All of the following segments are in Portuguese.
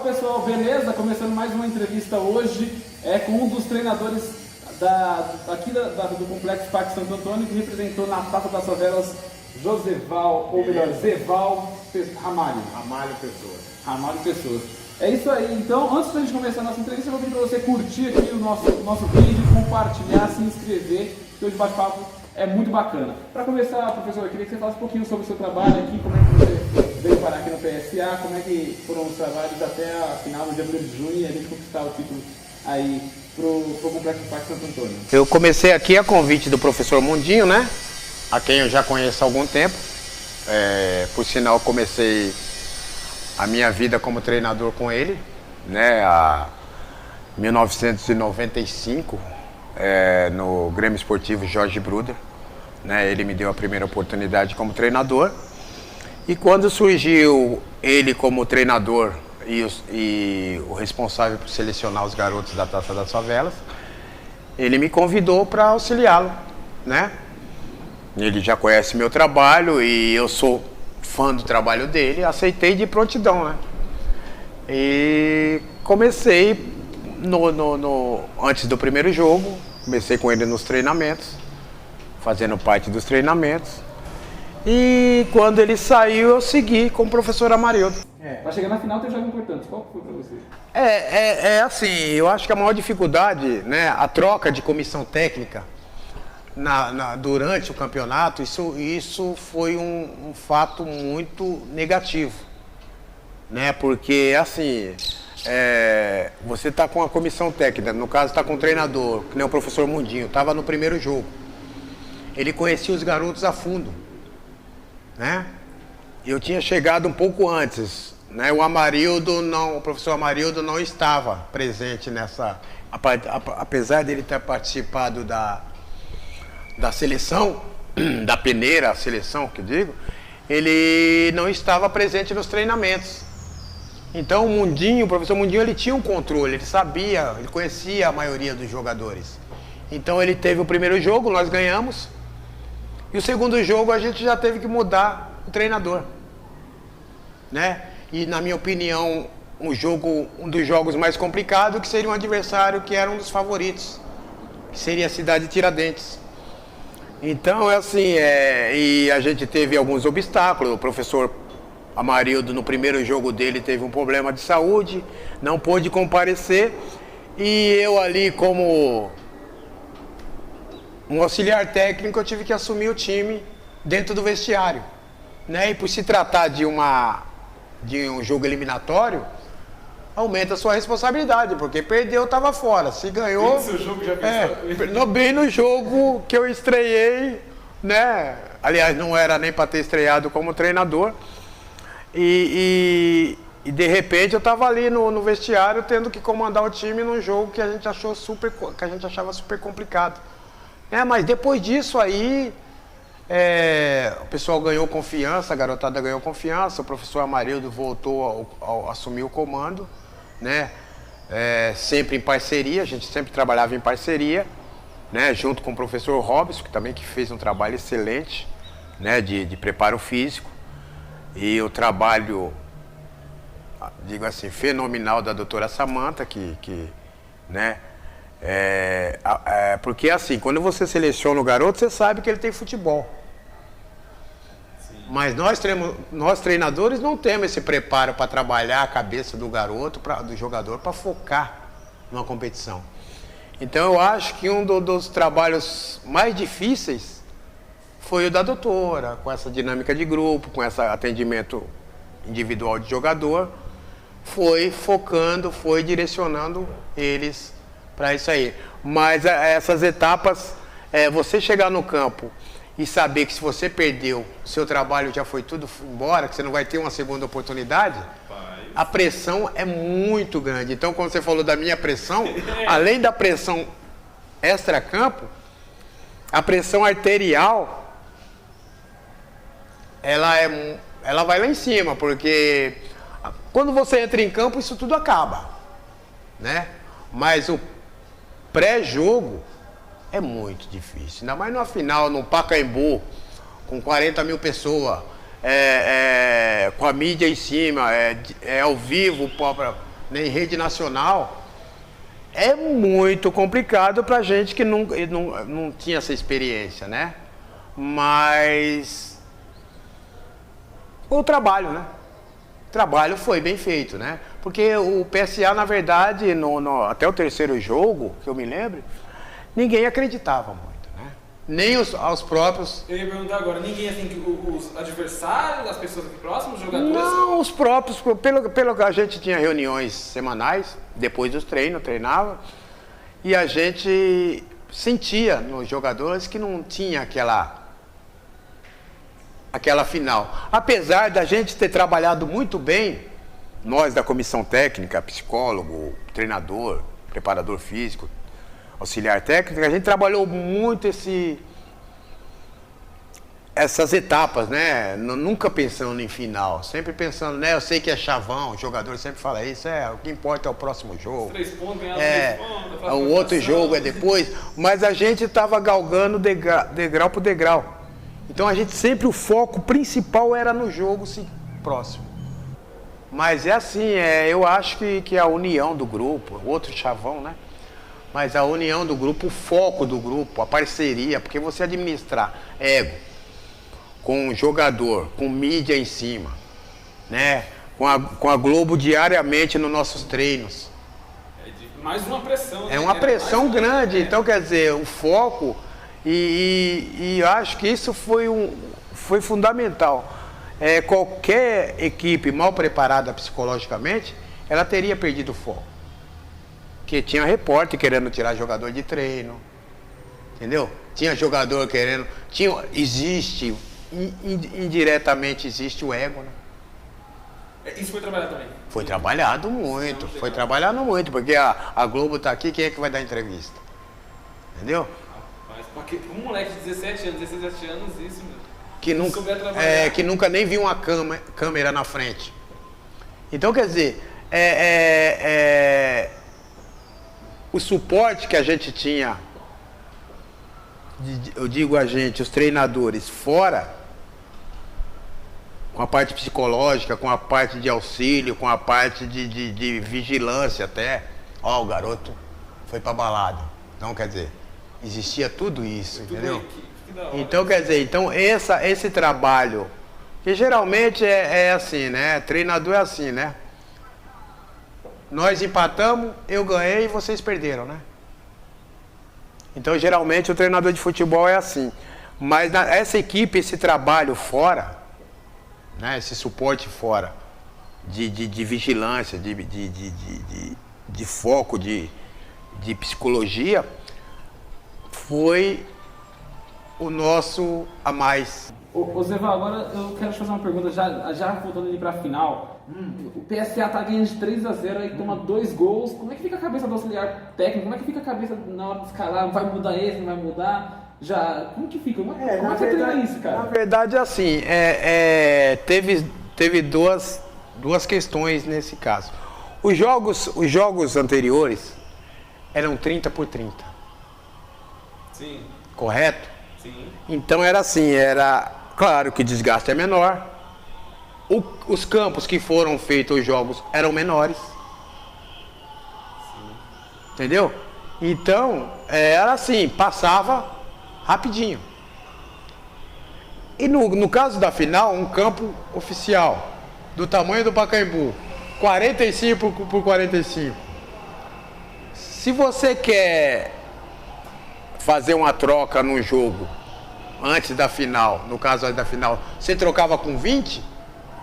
pessoal, beleza? Começando mais uma entrevista hoje com um dos treinadores do Complexo Parque Santo Antônio, que representou na Taça das Favelas Joseval, ou melhor, Zeval Ramalho. Ramalho Pessoas. É isso aí. Então, antes da gente começar a nossa entrevista, eu vou pedir para você curtir aqui o nosso vídeo, compartilhar, se inscrever, que hoje o bate-papo é muito bacana. Para começar, professor, eu queria que você falasse um pouquinho sobre o seu trabalho aqui, como é que você veio parar aqui no PSA, como é que foram os trabalhos até a final, no dia 1º de junho, e a gente conquistar o título aí pro Complexo Parque Santo Antônio. Eu comecei aqui a convite do professor Mundinho, né? A quem eu já conheço há algum tempo. Por sinal, eu comecei a minha vida como treinador com ele, né? Em 1995, no Grêmio Esportivo Jorge Bruder, né? Ele me deu a primeira oportunidade como treinador. E quando surgiu ele como treinador e o responsável por selecionar os garotos da Taça das Favelas, ele me convidou para auxiliá-lo, né? Ele já conhece meu trabalho e eu sou fã do trabalho dele, aceitei de prontidão, né? E comecei antes do primeiro jogo, comecei com ele nos treinamentos, fazendo parte dos treinamentos. E quando ele saiu, eu segui com o professor Amarildo. Para chegar na final tem jogos importantes. Qual foi para você? Assim, eu acho que a maior dificuldade, né, a troca de comissão técnica durante o campeonato, isso foi um fato muito negativo, né? Porque, assim, você está com a comissão técnica, no caso está com o treinador, que nem o professor Mundinho, estava no primeiro jogo. Ele conhecia os garotos a fundo, né? Eu tinha chegado um pouco antes, né? O professor Amarildo não estava presente nessa, apesar dele ter participado da seleção, da peneira, a seleção que digo, ele não estava presente nos treinamentos. Então o professor Mundinho, ele tinha um controle, ele sabia, ele conhecia a maioria dos jogadores. Então ele teve o primeiro jogo, nós ganhamos, e o segundo jogo a gente já teve que mudar o treinador, né? E na minha opinião, um dos jogos mais complicados, que seria um adversário que era um dos favoritos, que seria a cidade de Tiradentes. Então e a gente teve alguns obstáculos. O professor Amarildo, no primeiro jogo dele, teve um problema de saúde, não pôde comparecer, e eu ali como um auxiliar técnico, eu tive que assumir o time dentro do vestiário, né? E por se tratar de um jogo eliminatório, aumenta a sua responsabilidade, porque perdeu, estava fora. Se ganhou, bem no jogo que eu estreiei, né? Aliás, não era nem para ter estreado como treinador. E de repente eu estava ali no vestiário tendo que comandar o time num jogo que a gente achava super complicado. Mas depois disso aí, o pessoal ganhou confiança, a garotada ganhou confiança, o professor Amarildo voltou a assumir o comando, né? Sempre em parceria, a gente sempre trabalhava em parceria, né? Junto com o professor Robson, que fez um trabalho excelente, né? De preparo físico, e o trabalho, digo assim, fenomenal da doutora Samanta, né? Porque assim, quando você seleciona o garoto, você sabe que ele tem futebol. Sim. Mas nós treinadores não temos esse preparo para trabalhar a cabeça do garoto, do jogador, para focar numa competição. Então eu acho que um dos trabalhos mais difíceis foi o da doutora, com essa dinâmica de grupo, com esse atendimento individual de jogador, foi focando, foi direcionando eles para isso aí. Mas essas etapas, você chegar no campo e saber que se você perdeu, seu trabalho já foi tudo embora, que você não vai ter uma segunda oportunidade, a pressão é muito grande. Então, quando você falou da minha pressão, além da pressão extra-campo, a pressão arterial, ela vai lá em cima, porque quando você entra em campo, isso tudo acaba, né? Mas o pré-jogo é muito difícil, ainda mais numa final, no Pacaembu, com 40 mil pessoas, com a mídia em cima, ao vivo nem em rede nacional, é muito complicado pra gente que não tinha essa experiência, né? Mas o trabalho, né? O trabalho foi bem feito, né? Porque o PSA, na verdade, até o terceiro jogo, que eu me lembro, ninguém acreditava muito, né? Nem os próprios... Eu ia perguntar agora, ninguém assim, os adversários, as pessoas aqui próximas, os jogadores? Não, os próprios, pelo que a gente tinha reuniões semanais, depois dos treinos, treinava, e a gente sentia nos jogadores que não tinha aquela final. Apesar da gente ter trabalhado muito bem, nós da comissão técnica, psicólogo, treinador, preparador físico, auxiliar técnico, a gente trabalhou muito essas etapas, né? Nunca pensando em final, sempre pensando, né? Eu sei que é chavão, o jogador sempre fala isso, o que importa é o próximo jogo. 3 pontos, ganhar 3 pontos. O outro jogo é depois, mas a gente estava galgando degrau por degrau. Então a gente sempre, o foco principal era no jogo próximo. Mas é assim, eu acho que a união do grupo, outro chavão, né? Mas a união do grupo, o foco do grupo, a parceria, porque você administrar ego com o jogador, com mídia em cima, né? Com a Globo diariamente nos nossos treinos. Mais uma pressão. É uma pressão grande, então quer dizer, o foco, e eu acho que isso foi fundamental. Qualquer equipe mal preparada psicologicamente, ela teria perdido o foco. Porque tinha repórter querendo tirar jogador de treino, entendeu? Tinha jogador querendo... indiretamente existe o ego, né? Isso foi trabalhado também? Foi trabalhado muito, porque a Globo tá aqui, quem é que vai dar entrevista? Entendeu? Mas porque um moleque de 17 anos, 17 anos, isso, meu. Que nunca nem viu uma câmera na frente. Então, quer dizer, o suporte que a gente tinha, eu digo a gente, os treinadores fora, com a parte psicológica, com a parte de auxílio, com a parte de vigilância até. O garoto foi pra balada. Então, quer dizer, existia tudo isso, entendeu? Então, quer dizer, esse trabalho, que geralmente é assim, né? Treinador é assim, né? Nós empatamos, eu ganhei e vocês perderam, né? Então, geralmente, o treinador de futebol é assim. Mas essa equipe, esse trabalho fora, né? Esse suporte fora, de vigilância, de foco, de psicologia, foi o nosso a mais. Ô Zeval, agora eu quero te fazer uma pergunta, já voltando ali pra final. O PSA tá ganhando de 3-0 e toma 2 gols. Como é que fica a cabeça do auxiliar técnico? Como é que fica a cabeça na hora de escalar? Vai mudar esse, não vai mudar? Como que fica? Como é que você treina isso, cara? Na verdade, assim, teve duas questões nesse caso. Os jogos anteriores eram 30 por 30. Sim. Correto? Sim. Então era assim, claro que o desgaste é menor. Os campos que foram feitos os jogos eram menores. Sim. Entendeu? Então, era assim, passava rapidinho. E no caso da final, um campo oficial, do tamanho do Pacaembu, 45 por 45. Se você quer fazer uma troca num jogo antes da final, no caso da final, você trocava com 20,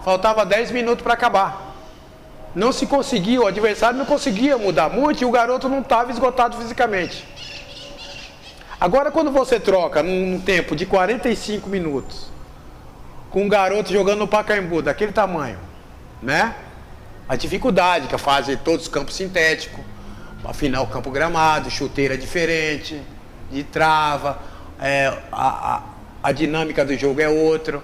faltava 10 minutos para acabar. Não se conseguia, o adversário não conseguia mudar muito e o garoto não estava esgotado fisicamente. Agora, quando você troca num tempo de 45 minutos, com um garoto jogando no Pacaembu, daquele tamanho, né? A dificuldade que faz todos os campos sintéticos, afinal, campo gramado, chuteira diferente, de trava, a dinâmica do jogo é outra,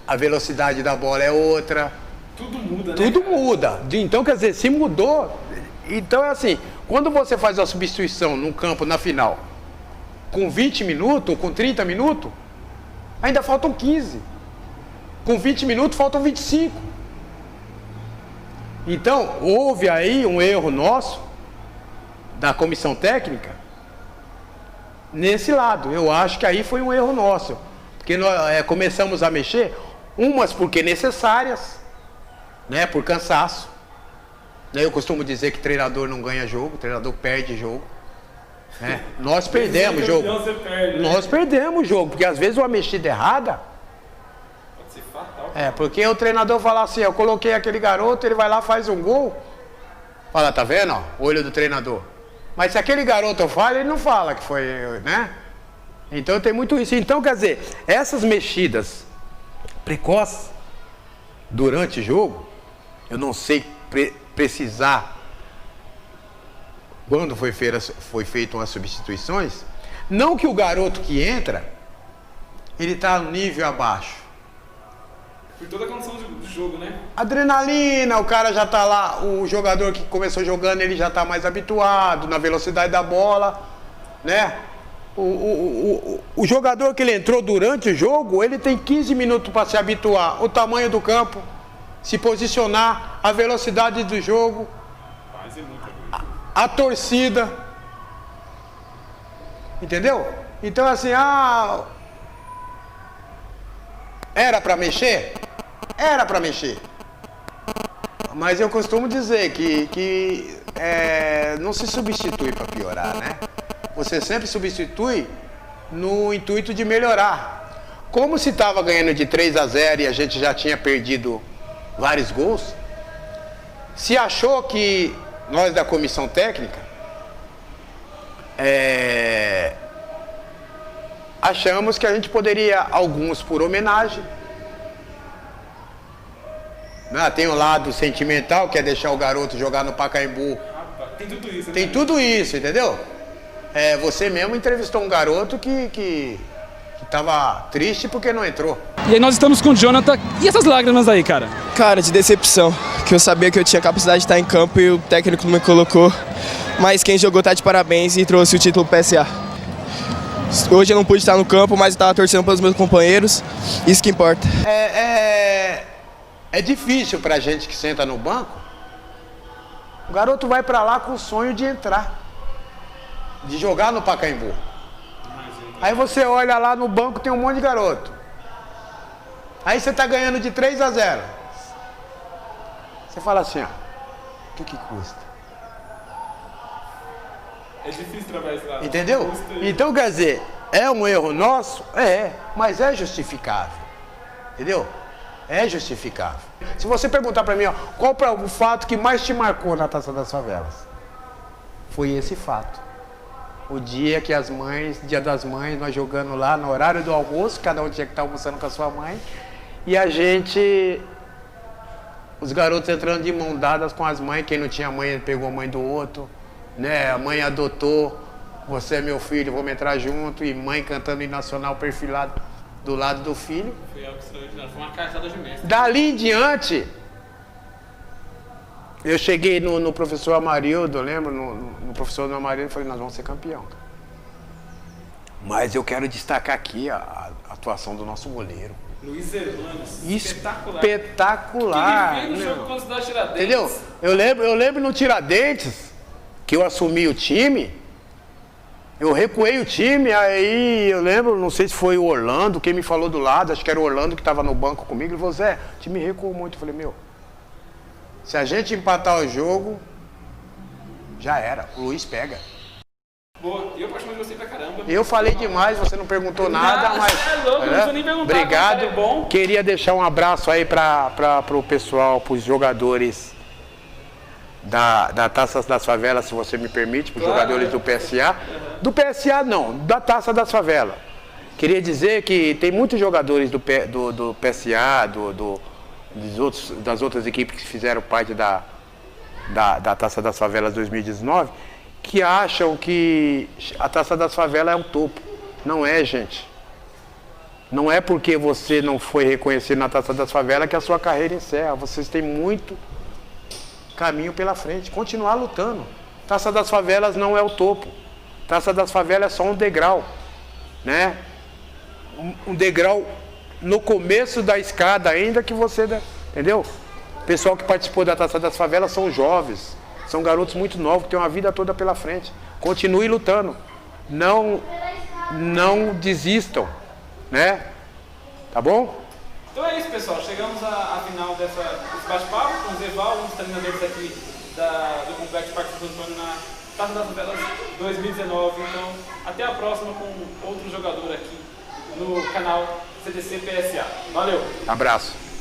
a velocidade da bola é outra. Tudo muda, né? Tudo muda. Então, quer dizer, se mudou, então é assim, quando você faz a substituição num campo na final, com 20 minutos, com 30 minutos, ainda faltam 15. Com 20 minutos, faltam 25. Então, houve aí um erro nosso, da comissão técnica, nesse lado. Eu acho que aí foi um erro nosso. Porque nós começamos a mexer, umas porque necessárias, né, por cansaço. Eu costumo dizer que treinador não ganha jogo, treinador perde jogo. Né? Nós perdemos jogo. Nós perdemos jogo, porque às vezes uma mexida errada. Pode ser fatal. Porque o treinador fala assim, eu coloquei aquele garoto, ele vai lá, faz um gol. Fala, tá vendo? Ó, o olho do treinador. Mas se aquele garoto fala, ele não fala que foi, né? Então tem muito isso. Então, quer dizer, essas mexidas precoces durante o jogo, eu não sei precisar quando foi feito as substituições, não que o garoto que entra, ele está no nível abaixo. Por toda a condição do jogo, né? Adrenalina, o cara já está lá, o jogador que começou jogando, ele já está mais habituado na velocidade da bola, né? O jogador que ele entrou durante o jogo, ele tem 15 minutos para se habituar, o tamanho do campo, se posicionar, a velocidade do jogo, a torcida, entendeu? Então assim, era para mexer? Era para mexer. Mas eu costumo dizer que não se substitui para piorar, né? Você sempre substitui no intuito de melhorar. Como se estava ganhando de 3-0 e a gente já tinha perdido vários gols, se achou que nós da comissão técnica achamos que a gente poderia, alguns por homenagem, né? Tem o lado sentimental, que é deixar o garoto jogar no Pacaembu. Tem tudo isso, né? Tem tudo isso, entendeu? Você mesmo entrevistou um garoto que estava triste porque não entrou. E aí nós estamos com o Jonathan. E essas lágrimas aí, cara? Cara, de decepção, que eu sabia que eu tinha capacidade de estar em campo e o técnico não me colocou. Mas quem jogou tá de parabéns e trouxe o título PSA. Hoje eu não pude estar no campo, mas eu estava torcendo pelos meus companheiros, isso que importa. É difícil pra gente que senta no banco. O garoto vai pra lá com o sonho de entrar, de jogar no Pacaembu. Aí você olha lá no banco, tem um monte de garoto. Aí você tá ganhando de 3-0. Você fala assim, ó, o que custa? É difícil trabalhar esse lado. Entendeu? Então, quer dizer, é um erro nosso? Mas é justificável. Entendeu? É justificável. Se você perguntar pra mim, ó, qual o fato que mais te marcou na Taça das Favelas? Foi esse fato. O dia que as mães, Dia das Mães, nós jogando lá no horário do almoço, cada um tinha que estar almoçando com a sua mãe, e a gente, os garotos entrando de mão dadas com as mães, quem não tinha mãe pegou a mãe do outro, né? A mãe adotou, você é meu filho, vamos entrar junto, e mãe cantando hino nacional perfilado do lado do filho. Foi algo extraordinário, foi uma caixada de mestre. Dali em diante, eu cheguei no professor Amarildo, eu lembro, no professor Amarildo, e falei, nós vamos ser campeão. Mas eu quero destacar aqui a atuação do nosso goleiro. Luiz Hermanos, espetacular. Que ele veio no jogo contra o Tiradentes. Entendeu? Eu lembro no Tiradentes, que eu assumi o time, eu recuei o time, aí eu lembro, não sei se foi o Orlando, quem me falou do lado, acho que era o Orlando que estava no banco comigo, ele falou, Zé, o time recuou muito. Eu falei, se a gente empatar o jogo, já era, o Luiz pega. Boa, eu particularmente gostei pra caramba. Eu falei demais, você não perguntou nada, mas... É louco, não precisa nem perguntar. Obrigado. É bom. Queria deixar um abraço aí para o pessoal, para os jogadores da Taça das Favelas, se você me permite, para os jogadores do PSA. Do PSA não, da Taça das Favelas. Queria dizer que tem muitos jogadores do PSA, das outras equipes que fizeram parte da Taça das Favelas 2019, que acham que a Taça das Favelas é um topo. Não é, gente. Não é porque você não foi reconhecido na Taça das Favelas que a sua carreira encerra. Vocês têm muito caminho pela frente. Continuar lutando. Taça das Favelas não é o topo. Taça das Favelas é só um degrau, né? Um degrau no começo da escada ainda que você... Entendeu? O pessoal que participou da Taça das Favelas são jovens, são garotos muito novos, que têm uma vida toda pela frente. Continue lutando. Não desistam, né? Tá bom? Então é isso, pessoal. Chegamos à final desse bate-papo com o Zeval, um dos treinadores aqui do Complexo Parque Santo Antônio na Taça das Favelas 2019. Então, até a próxima com outro jogador aqui no canal CDC PSA. Valeu! Abraço.